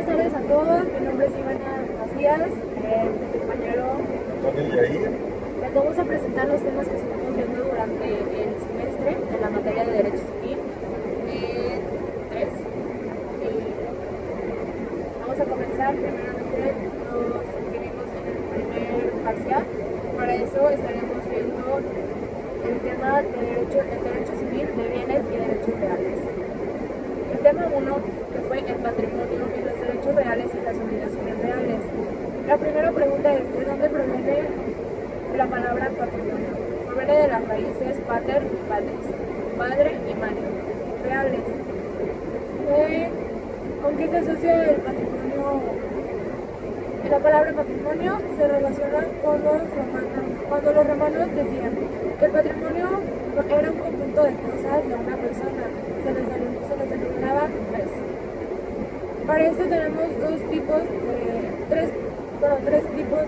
Buenas tardes a todos, mi nombre es Ivana Macías, mi compañero. Antonio Yair. Les vamos a presentar los temas que estuvimos viendo durante el semestre en la materia de Derecho Civil 3. Vamos a comenzar primeramente los que vimos en el primer parcial. Para eso estaremos viendo el tema de derecho civil de bienes y derechos reales. El tema 1, que fue el patrimonio y los derechos reales y las obligaciones reales. La primera pregunta es, ¿de dónde proviene la palabra patrimonio? Proviene de las raíces pater y patris, padre y madre, reales. ¿Con qué se asocia el patrimonio? La palabra patrimonio se relaciona con los romanos, cuando los romanos decían que el patrimonio era un conjunto de cosas de una persona, se les denominaba res. Para esto tenemos tres tipos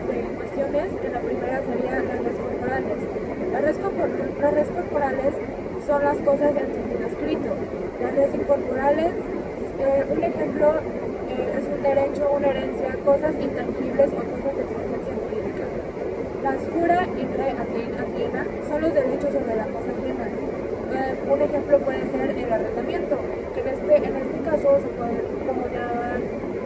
de cuestiones, que la primera sería las res corporales. Las res corporales son las cosas en sentido escrito. Las res incorporales, un ejemplo es un derecho, una herencia, cosas intangibles o cosas de existencia jurídica. Las jura intre aliena son los derechos sobre la cosa ajena. Un ejemplo puede ser el arrendamiento, que en este caso se puede, como ya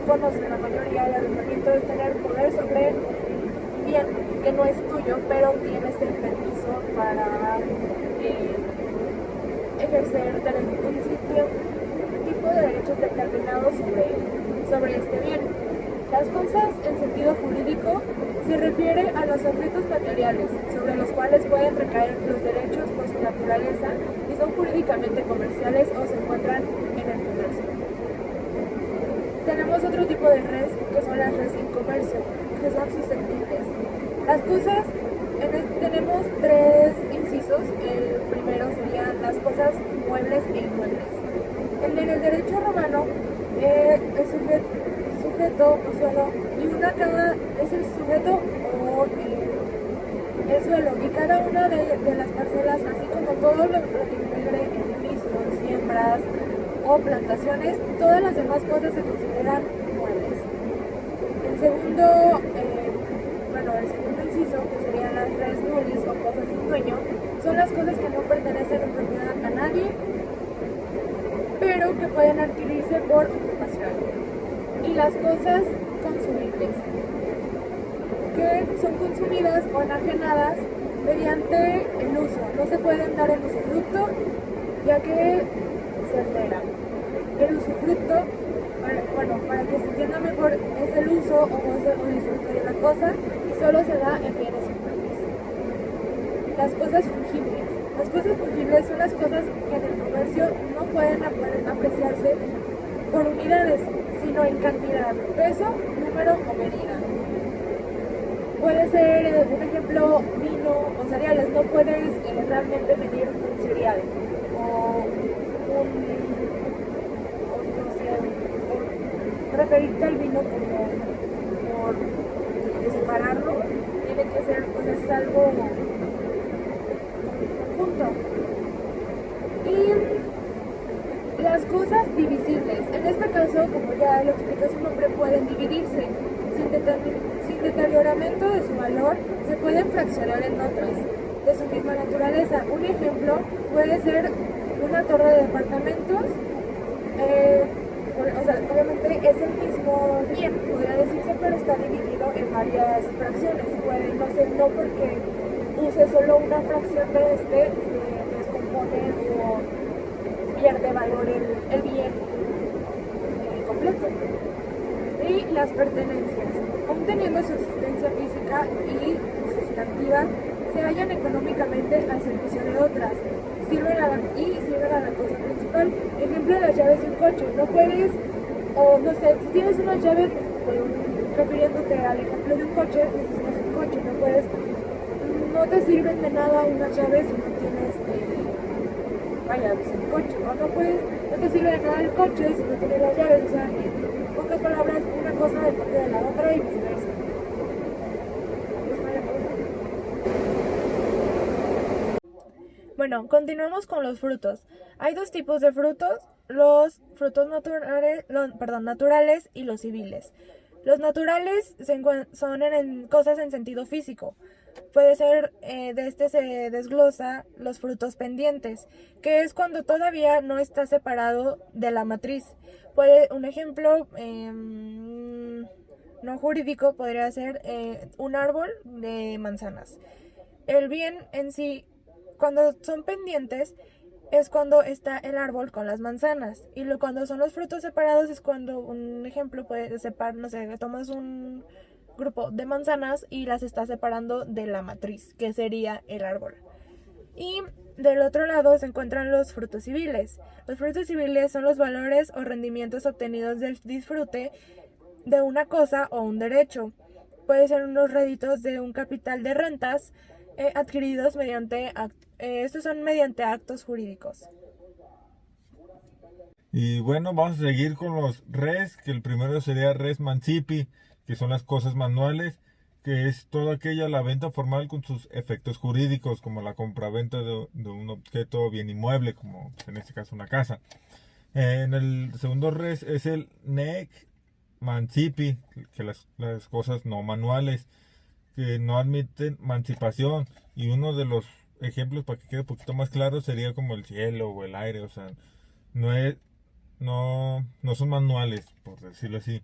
conocen la mayoría, el arrendamiento es tener poder sobre un bien que no es tuyo, pero tienes el permiso para ejercer un tipo de derechos determinados sobre este bien. Las cosas en sentido jurídico se refiere a los objetos materiales sobre los cuales pueden recaer los derechos por su naturaleza y son jurídicamente comerciales o se encuentran en el comercio. Tenemos otro tipo de res, que son las res in comercio, que son susceptibles. Las cosas, tenemos tres incisos. El primero serían las cosas muebles e inmuebles. En el derecho romano, el sujeto o suelo, y una cada es el sujeto o el suelo, y cada una de las parcelas, así como todo lo que integre edificios, siembras o plantaciones, todas las demás cosas se consideran muebles. El segundo inciso, que serían las res nullis o cosas sin dueño, son las cosas que no pertenecen en propiedad a nadie, pero que pueden adquirirse por ocupación. Y las cosas consumibles, que son consumidas o enajenadas mediante el uso. No se pueden dar en usufructo, ya que se alteran. El usufructo, para que se entienda mejor, es el uso o goce o disfrute de la cosa y solo se da en bienes inmuebles. Las cosas fungibles. Las cosas fungibles son las cosas que en el comercio no pueden apreciarse por unidades, sino en cantidad, peso, número o medida. Puede ser, un ejemplo, vino o cereales. No puedes realmente medir un cereal o referirte al vino como por separarlo. Tiene que ser, pues, es algo conjunto. Y las cosas divisibles, en este caso, como ya lo explica su nombre, pueden dividirse sin deterioramiento de su valor. Se pueden fraccionar en otras de su misma naturaleza. Un ejemplo puede ser una torre de departamentos. Obviamente es el mismo bien, podría decirse, pero está dividido en varias fracciones. Puede, no porque use solo una fracción de se descompone o pierde valor el bien completo. Y las pertenencias, aun teniendo su existencia física y sustantiva, se hallan económicamente al servicio de otras, sirven a la cosa principal. Ejemplo de las llaves de un coche. No puedes, o no sé, si tienes unas llaves, refiriéndote al ejemplo de un coche, necesitas un coche. No te sirven de nada unas llaves si no tienes un coche, o no te sirve de nada el coche si no tienes las llaves. O sea, en pocas palabras, una cosa depende de la otra y viceversa. Bueno, continuemos con los frutos. Hay dos tipos de frutos, los frutos naturales y los civiles. Los naturales son cosas en sentido físico. Puede ser, de este se desglosa los frutos pendientes, que es cuando todavía no está separado de la matriz. Un ejemplo no jurídico podría ser un árbol de manzanas. El bien en sí, cuando son pendientes, es cuando está el árbol con las manzanas. Y cuando son los frutos separados es cuando, un ejemplo, puede separar, no sé, tomas un grupo de manzanas y las estás separando de la matriz, que sería el árbol. Y del otro lado se encuentran los frutos civiles. Los frutos civiles son los valores o rendimientos obtenidos del disfrute de una cosa o un derecho. Puede ser unos réditos de un capital de rentas adquiridos estos son mediante actos jurídicos. Y bueno, vamos a seguir con los res, que el primero sería res mancipi, que son las cosas manuales, que es toda aquella la venta formal con sus efectos jurídicos, como la compraventa de un objeto o bien inmueble, como pues, en este caso una casa. En el segundo res es el nec mancipi, que las cosas no manuales, que no admiten emancipación. Y uno de los ejemplos, para que quede un poquito más claro, sería como el cielo o el aire, o sea, no es, no son manuales, por decirlo así.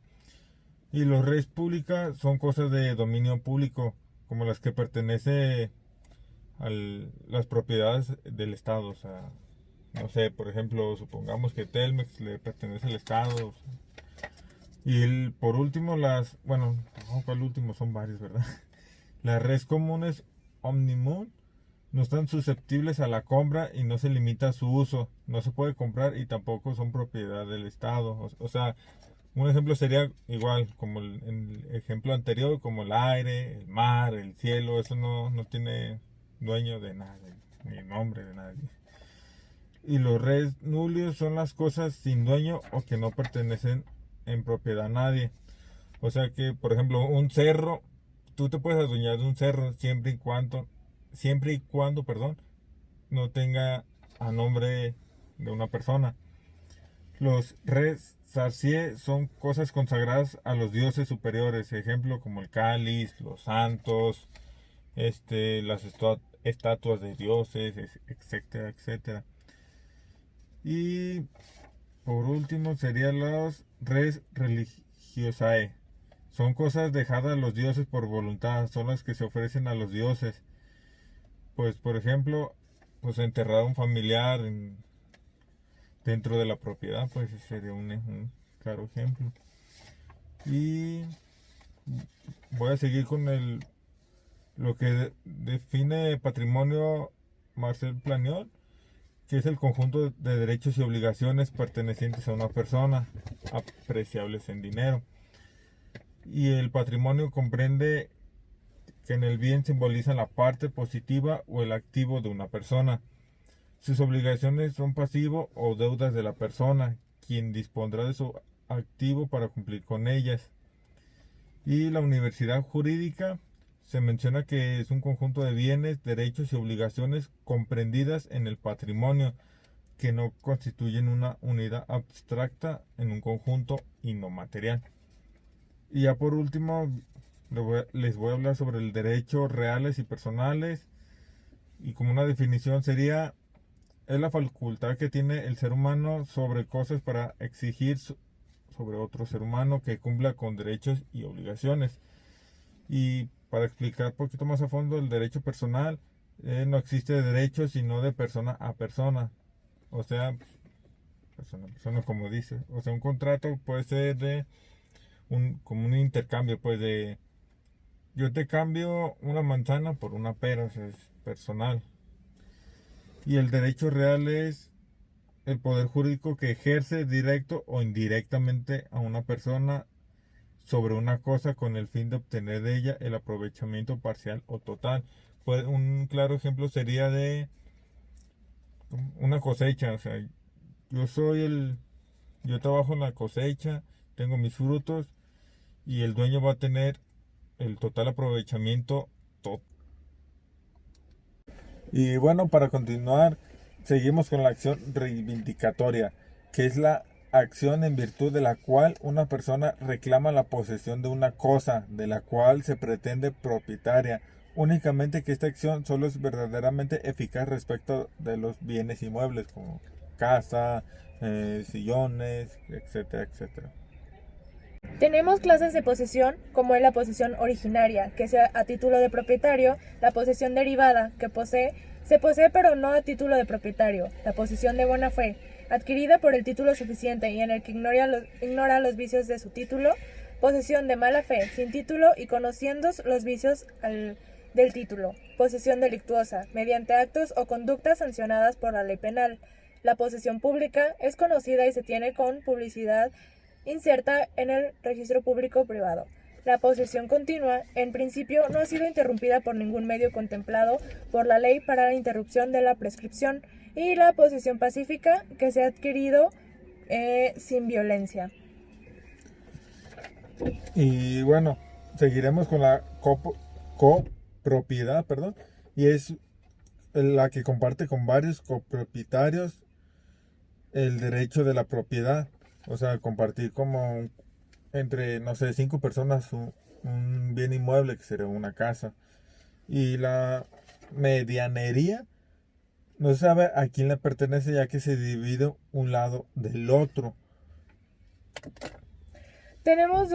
Y los res pública son cosas de dominio público, como las que pertenece a las propiedades del Estado. O sea, no sé, por ejemplo, supongamos que Telmex le pertenece al Estado. O sea, y por último, bueno, ¿cuál último? Son varios, ¿verdad? Las res comunes Omnimum no están susceptibles a la compra y no se limita a su uso. No se puede comprar y tampoco son propiedad del Estado. O sea, un ejemplo sería igual como el ejemplo anterior, como el aire, el mar, el cielo. Eso no tiene dueño de nadie, ni nombre de nadie. Y los res nullius son las cosas sin dueño o que no pertenecen en propiedad a nadie. O sea que, por ejemplo, un cerro, tú te puedes adueñar de un cerro siempre y cuando, perdón, no tenga a nombre de una persona. Los res sarcie son cosas consagradas a los dioses superiores, ejemplo como el cáliz, los santos, las estatuas de dioses, etcétera, etcétera. Y por último serían los res religiosae. Son cosas dejadas a los dioses por voluntad, son las que se ofrecen a los dioses. Pues por ejemplo, pues enterrar a un familiar dentro de la propiedad, pues sería un claro ejemplo. Y voy a seguir con lo que define patrimonio Marcel Planiol, que es el conjunto de derechos y obligaciones pertenecientes a una persona, apreciables en dinero. Y el patrimonio comprende que en el bien simboliza la parte positiva o el activo de una persona. Sus obligaciones son pasivo o deudas de la persona, quien dispondrá de su activo para cumplir con ellas. Y la universidad jurídica se menciona que es un conjunto de bienes, derechos y obligaciones comprendidas en el patrimonio, que no constituyen una unidad abstracta en un conjunto y no material. Y ya por último, les voy a hablar sobre el derecho reales y personales. Y como una definición sería, es la facultad que tiene el ser humano sobre cosas para exigir sobre otro ser humano que cumpla con derechos y obligaciones. Y para explicar un poquito más a fondo el derecho personal, no existe derecho sino de persona a persona. O sea, persona a persona como dice. O sea, un contrato puede ser como un intercambio, pues de yo te cambio una manzana por una pera, o sea, es personal. Y el derecho real es el poder jurídico que ejerce directo o indirectamente a una persona sobre una cosa con el fin de obtener de ella el aprovechamiento parcial o total. Pues un claro ejemplo sería de una cosecha, o sea, yo trabajo en la cosecha, tengo mis frutos y el dueño va a tener el total aprovechamiento total. Y bueno, para continuar, seguimos con la acción reivindicatoria. que es la acción en virtud de la cual una persona reclama la posesión de una cosa de la cual se pretende propietaria, únicamente que esta acción solo es verdaderamente eficaz respecto de los bienes inmuebles como casa, sillones, etcétera, etcétera. Tenemos clases de posesión, como es la posesión originaria, que sea a título de propietario, la posesión derivada, que se posee pero no a título de propietario, la posesión de buena fe, adquirida por el título suficiente y en el que ignora los vicios de su título, posesión de mala fe, sin título y conociendo los vicios del título, posesión delictuosa, mediante actos o conductas sancionadas por la ley penal. La posesión pública es conocida y se tiene con publicidad inserta en el registro público privado. La posesión continua, en principio, no ha sido interrumpida por ningún medio contemplado por la ley para la interrupción de la prescripción, y la posesión pacífica, que se ha adquirido sin violencia. Y bueno, seguiremos con la copropiedad, y es la que comparte con varios copropietarios el derecho de la propiedad. O sea, compartir como entre, no sé, 5 personas un bien inmueble que sería una casa. Y la medianería no se sabe a quién le pertenece, ya que se divide un lado del otro. Tenemos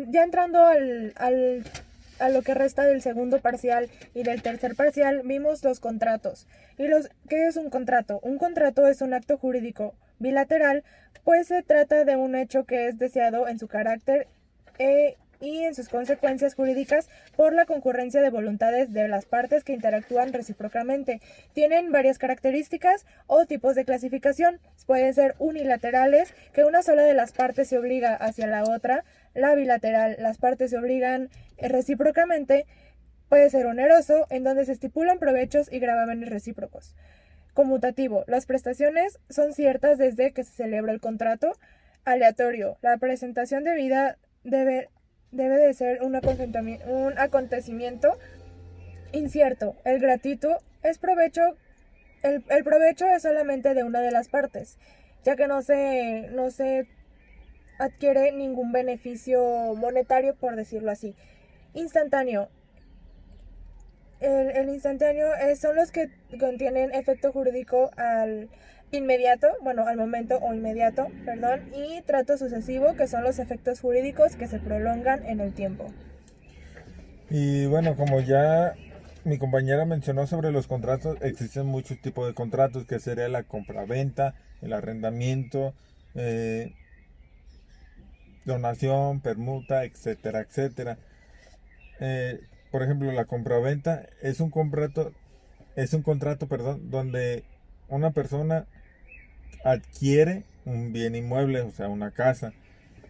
ya entrando a lo que resta del segundo parcial y del tercer parcial, vimos los contratos. ¿Qué es un contrato? Un contrato es un acto jurídico bilateral, pues se trata de un hecho que es deseado en su carácter y en sus consecuencias jurídicas por la concurrencia de voluntades de las partes que interactúan recíprocamente. Tienen varias características o tipos de clasificación. Pueden ser unilaterales, que una sola de las partes se obliga hacia la otra. La bilateral, las partes se obligan recíprocamente. Puede ser oneroso, en donde se estipulan provechos y gravámenes recíprocos. Conmutativo, las prestaciones son ciertas desde que se celebra el contrato. Aleatorio, la presentación debida debe de ser un acontecimiento incierto. El gratuito es provecho. El provecho es solamente de una de las partes, ya que no se adquiere ningún beneficio monetario, por decirlo así. Instantáneo. El instantáneo son los que contienen efecto jurídico al momento o inmediato, y trato sucesivo, que son los efectos jurídicos que se prolongan en el tiempo. Y bueno, como ya mi compañera mencionó sobre los contratos, existen muchos tipos de contratos, que sería la compraventa, el arrendamiento, donación, permuta, etcétera, etcétera. Por ejemplo, la compraventa es un contrato, donde una persona adquiere un bien inmueble, o sea, una casa.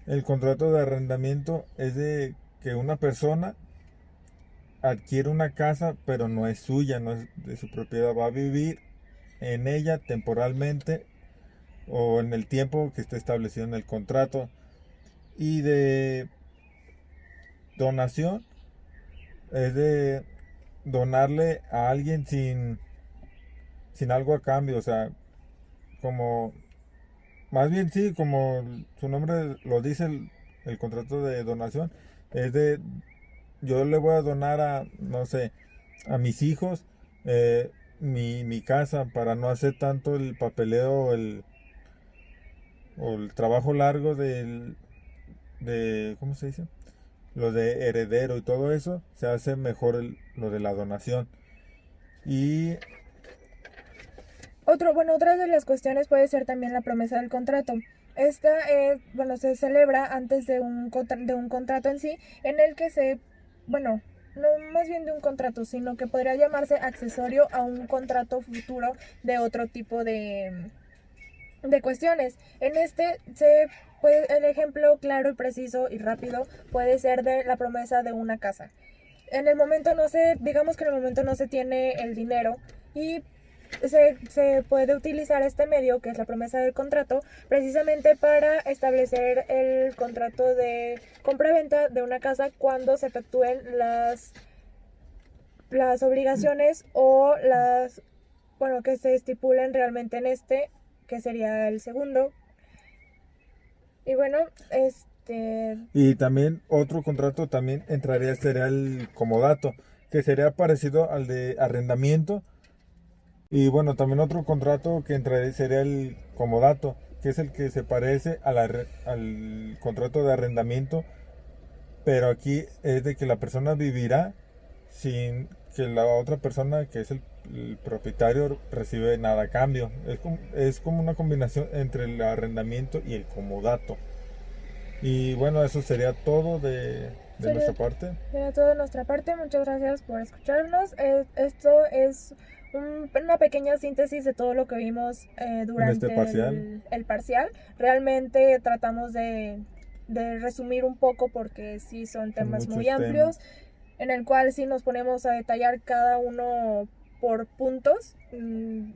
El contrato de arrendamiento es de que una persona adquiere una casa, pero no es suya, no es de su propiedad, va a vivir en ella temporalmente o en el tiempo que esté establecido en el contrato. Y de donación es de donarle a alguien sin algo a cambio, o sea, como, más bien sí, como su nombre lo dice, el contrato de donación, es de, yo le voy a donar a, no sé, a mis hijos, mi casa, para no hacer tanto el papeleo o el trabajo largo ¿cómo se dice? Lo de heredero y todo eso, se hace mejor lo de la donación. Y otra de las cuestiones puede ser también la promesa del contrato. Esta se celebra antes de un contrato en sí, en el que no más bien de un contrato, sino que podría llamarse accesorio a un contrato futuro de otro tipo de cuestiones. En el ejemplo claro y preciso y rápido puede ser de la promesa de una casa. Digamos que en el momento no se tiene el dinero y se puede utilizar este medio, que es la promesa del contrato, precisamente para establecer el contrato de compra-venta de una casa cuando se efectúen las obligaciones que se estipulen realmente en que sería el segundo, Y bueno, Y también otro contrato también entraría, sería el comodato, que sería parecido al de arrendamiento. Y bueno, también otro contrato que entraría sería el comodato, que es el que se parece al contrato de arrendamiento, pero aquí es de que la persona vivirá sin que la otra persona, que es el propietario, recibe nada a cambio. Es como una combinación entre el arrendamiento y el comodato. Y bueno, eso sería todo de nuestra parte. sería todo de nuestra parte. Muchas gracias por escucharnos. Esto es una pequeña síntesis de todo lo que vimos durante parcial. el parcial. Realmente tratamos de resumir un poco porque sí son temas muy muchos amplios, en el cual si nos ponemos a detallar cada uno por puntos,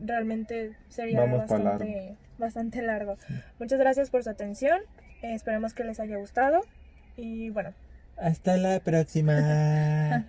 realmente sería Vamos pa' largo. bastante largo. Muchas gracias por su atención. Esperemos que les haya gustado. Y bueno, Hasta la próxima.